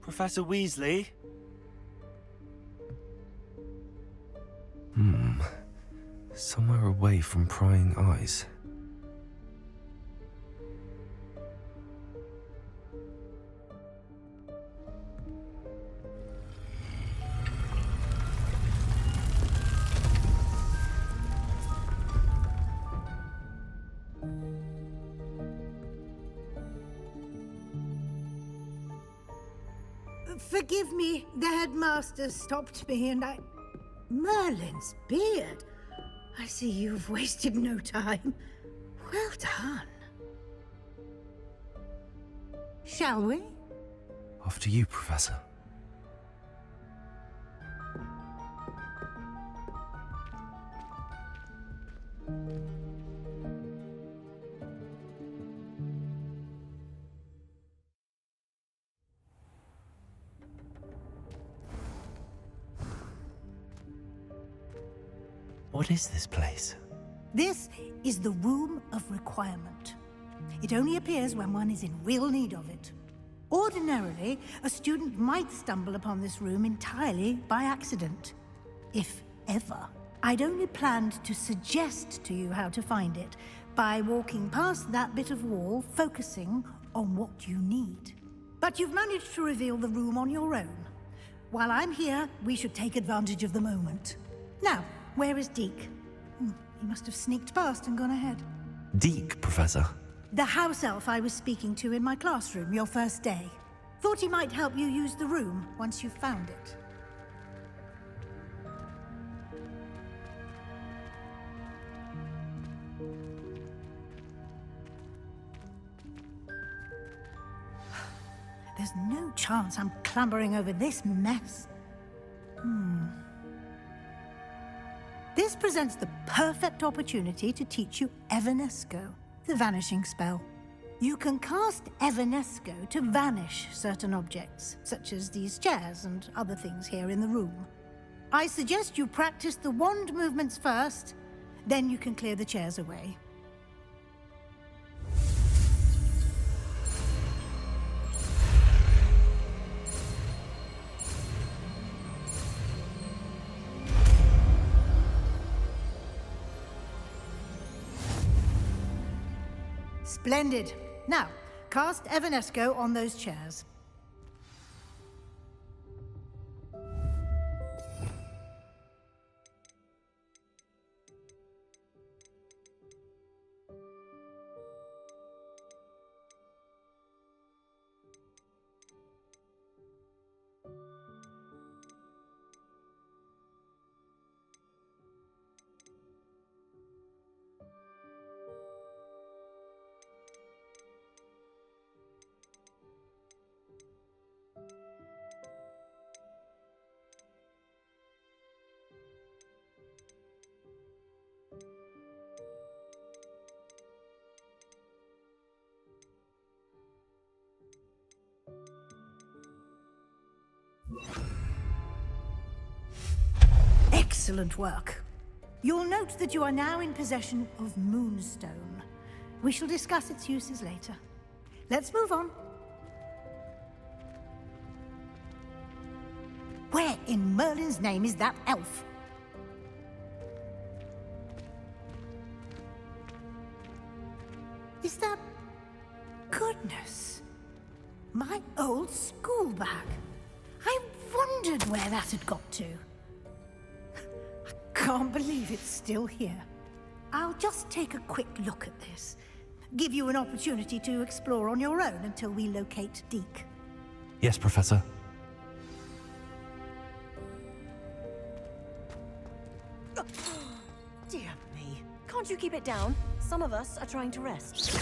Professor Weasley? Somewhere away from prying eyes. Forgive me, the headmaster stopped me and I... Merlin's beard. I see you've wasted no time. Well done. Shall we? After you, Professor. What is this place? This is the Room of Requirement. It only appears when one is in real need of it. Ordinarily, a student might stumble upon this room entirely by accident. If ever. I'd only planned to suggest to you how to find it by walking past that bit of wall, focusing on what you need. But you've managed to reveal the room on your own. While I'm here, we should take advantage of the moment. Now, where is Deke? He must have sneaked past and gone ahead. Deke, Professor. The house elf I was speaking to in my classroom your first day. Thought he might help you use the room once you've found it. There's no chance I'm clambering over this mess. This presents the perfect opportunity to teach you Evanesco, the vanishing spell. You can cast Evanesco to vanish certain objects, such as these chairs and other things here in the room. I suggest you practice the wand movements first, then you can clear the chairs away. Splendid. Now, cast Evanesco on those chairs. Excellent work. You'll note that you are now in possession of Moonstone. We shall discuss its uses later. Let's move on. Where in Merlin's name is that elf? Is that... Goodness. My old school bag. I wondered where that had got to. I can't believe it's still here. I'll just take a quick look at this. Give you an opportunity to explore on your own until we locate Deke. Yes, Professor. Dear me. Can't you keep it down? Some of us are trying to rest.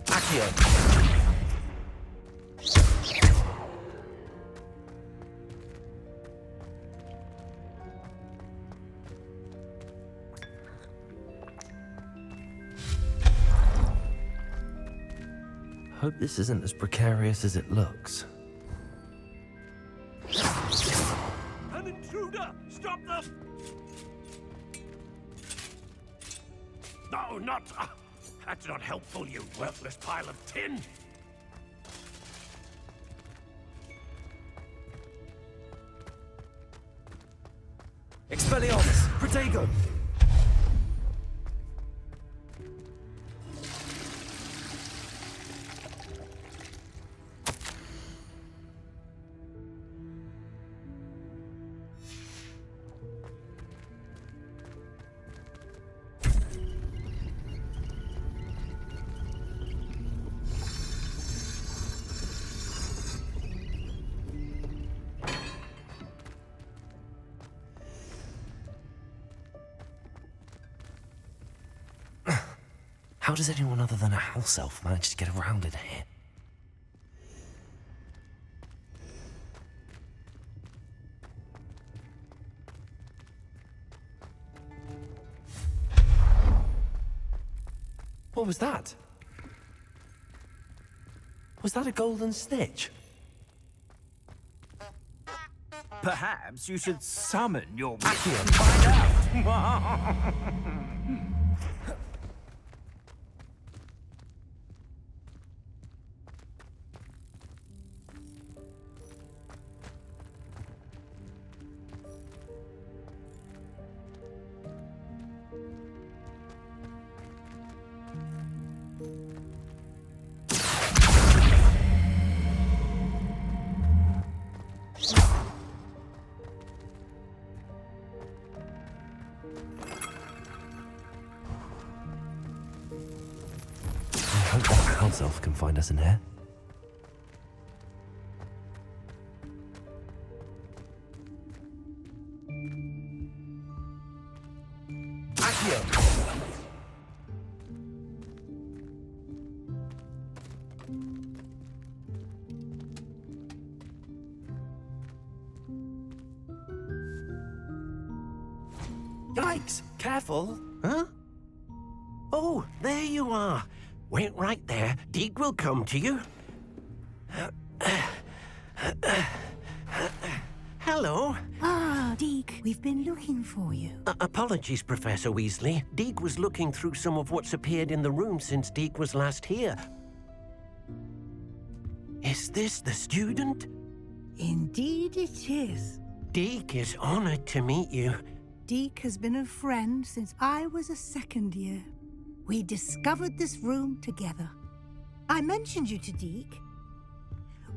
Accio! Hope this isn't as precarious as it looks. An intruder! Stop them! No, not... that's not helpful, you worthless pile of tin! Expelliarmus! Protego! How does anyone other than a house elf manage to get around in here? What was that? Was that a golden snitch? Perhaps you should summon your witch and find out. I hope that house elf can find us in here. Accio! Yikes! Careful! Huh? Oh, there you are. Wait right there. Deek will come to you. Hello. Ah, Deke, we've been looking for you. Apologies, Professor Weasley. Deek was looking through some of what's appeared in the room since Deek was last here. Is this the student? Indeed it is. Deek is honored to meet you. Deke has been a friend since I was a second year. We discovered this room together. I mentioned you to Deke.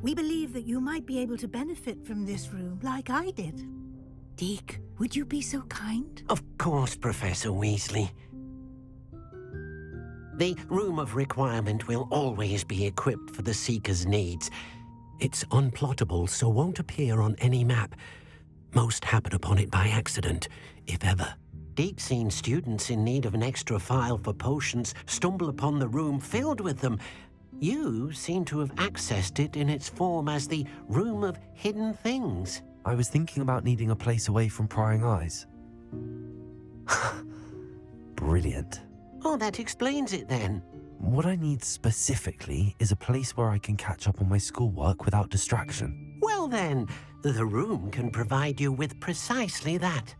We believe that you might be able to benefit from this room like I did. Deke, would you be so kind? Of course, Professor Weasley. The Room of Requirement will always be equipped for the Seeker's needs. It's unplottable, so won't appear on any map. Most happen upon it by accident, if ever. Deke's seen students in need of an extra file for potions stumble upon the room filled with them. You seem to have accessed it in its form as the Room of Hidden Things. I was thinking about needing a place away from prying eyes. Brilliant. Oh, that explains it then. What I need specifically is a place where I can catch up on my schoolwork without distraction. Well then, the room can provide you with precisely that.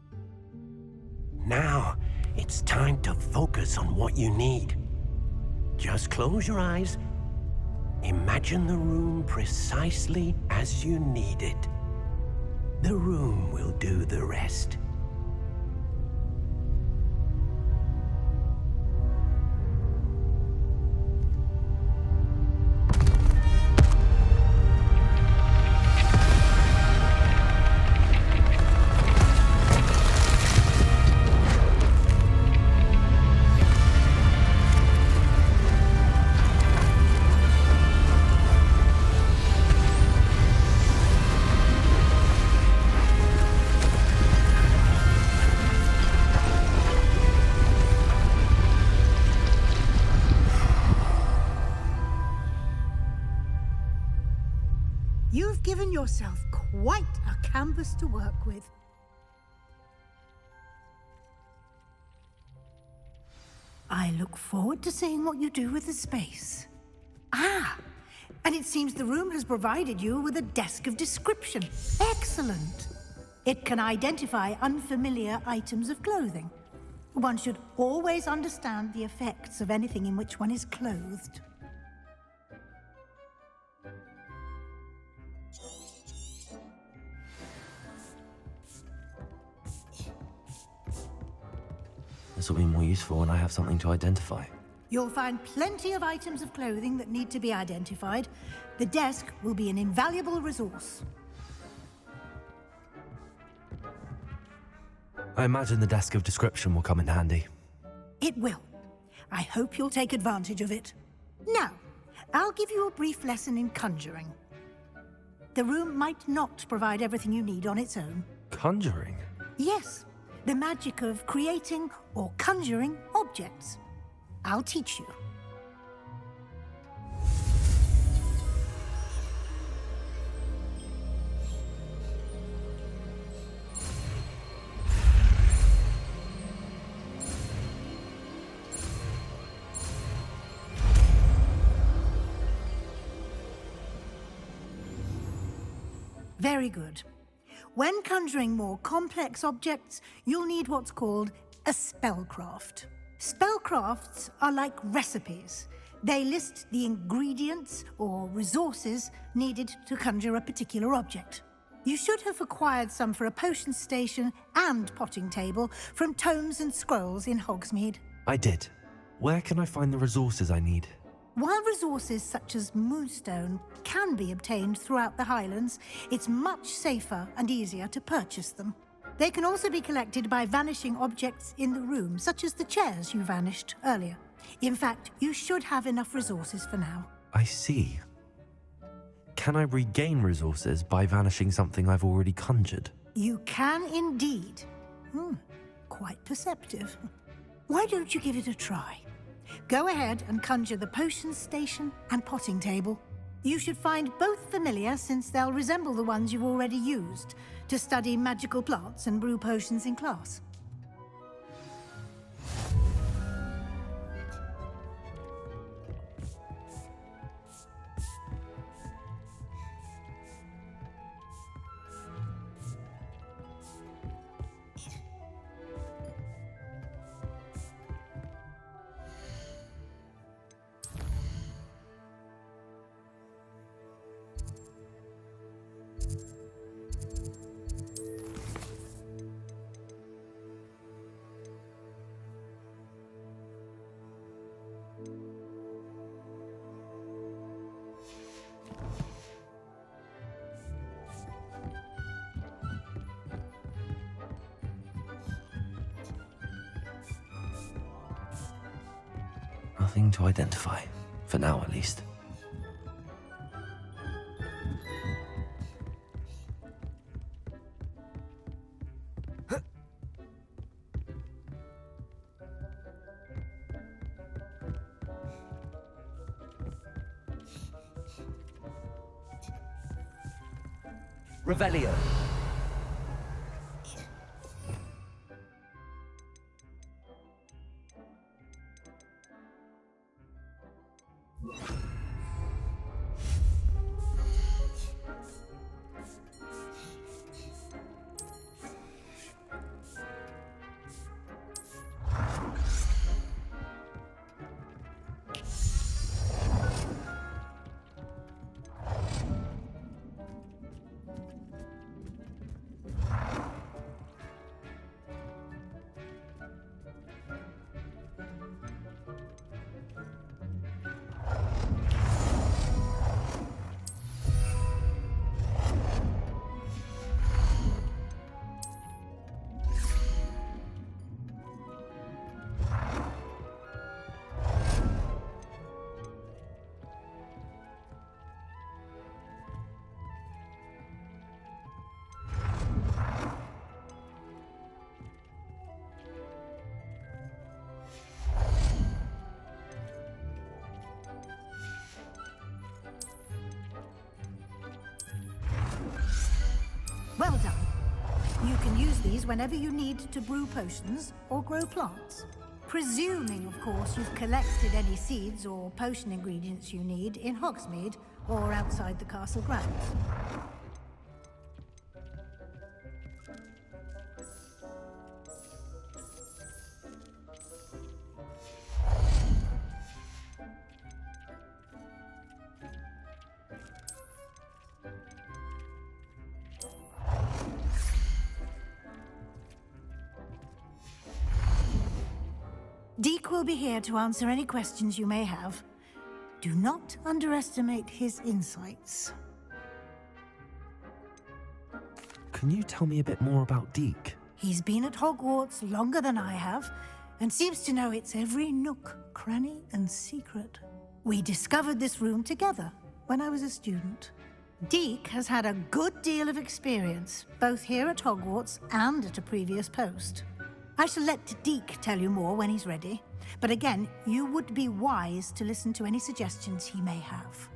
Now, it's time to focus on what you need. Just close your eyes. Imagine the room precisely as you need it. The room will do the rest. You've given yourself quite a canvas to work with. I look forward to seeing what you do with the space. Ah, and it seems the room has provided you with a desk of description. Excellent. It can identify unfamiliar items of clothing. One should always understand the effects of anything in which one is clothed. This will be more useful when I have something to identify. You'll find plenty of items of clothing that need to be identified. The desk will be an invaluable resource. I imagine the desk of description will come in handy. It will. I hope you'll take advantage of it. Now, I'll give you a brief lesson in conjuring. The room might not provide everything you need on its own. Conjuring? Yes, the magic of creating or conjuring objects. I'll teach you. Very good. When conjuring more complex objects, you'll need what's called a spellcraft. Spellcrafts are like recipes. They list the ingredients or resources needed to conjure a particular object. You should have acquired some for a potion station and potting table from tomes and scrolls in Hogsmeade. I did. Where can I find the resources I need? While resources such as moonstone can be obtained throughout the Highlands, it's much safer and easier to purchase them. They can also be collected by vanishing objects in the room, such as the chairs you vanished earlier. In fact, you should have enough resources for now. I see. Can I regain resources by vanishing something I've already conjured? You can indeed. Quite perceptive. Why don't you give it a try? Go ahead and conjure the potion station and potting table. You should find both familiar, since they'll resemble the ones you've already used to study magical plants and brew potions in class. Nothing to identify, for now at least. Revelio. Well done. You can use these whenever you need to brew potions or grow plants. Presuming, of course, you've collected any seeds or potion ingredients you need in Hogsmeade or outside the castle grounds. Deke will be here to answer any questions you may have. Do not underestimate his insights. Can you tell me a bit more about Deke? He's been at Hogwarts longer than I have, and seems to know its every nook, cranny, and secret. We discovered this room together when I was a student. Deke has had a good deal of experience, both here at Hogwarts and at a previous post. I shall let Deke tell you more when he's ready, but again, you would be wise to listen to any suggestions he may have.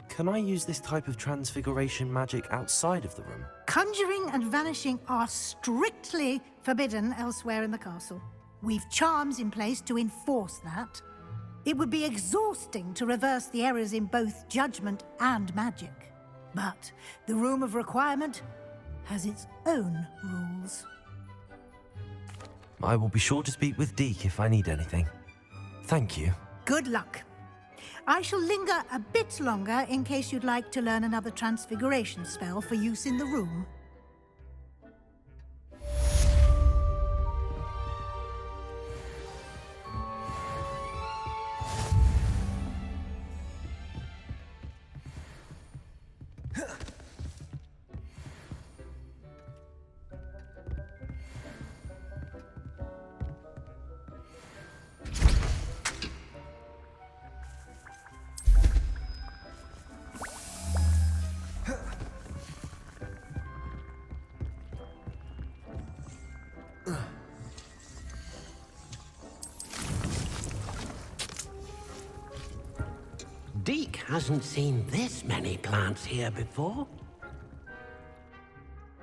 Can I use this type of transfiguration magic outside of the room? Conjuring and vanishing are strictly forbidden elsewhere in the castle. We've charms in place to enforce that. It would be exhausting to reverse the errors in both judgment and magic. But the Room of Requirement has its own rules. I will be sure to speak with Deke if I need anything. Thank you. Good luck. I shall linger a bit longer in case you'd like to learn another transfiguration spell for use in the room. Deke hasn't seen this many plants here before.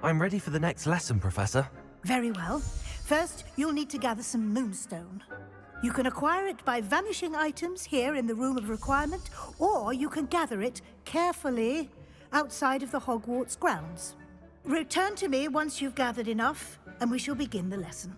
I'm ready for the next lesson, Professor. Very well. First, you'll need to gather some moonstone. You can acquire it by vanishing items here in the Room of Requirement, or you can gather it carefully outside of the Hogwarts grounds. Return to me once you've gathered enough, and we shall begin the lesson.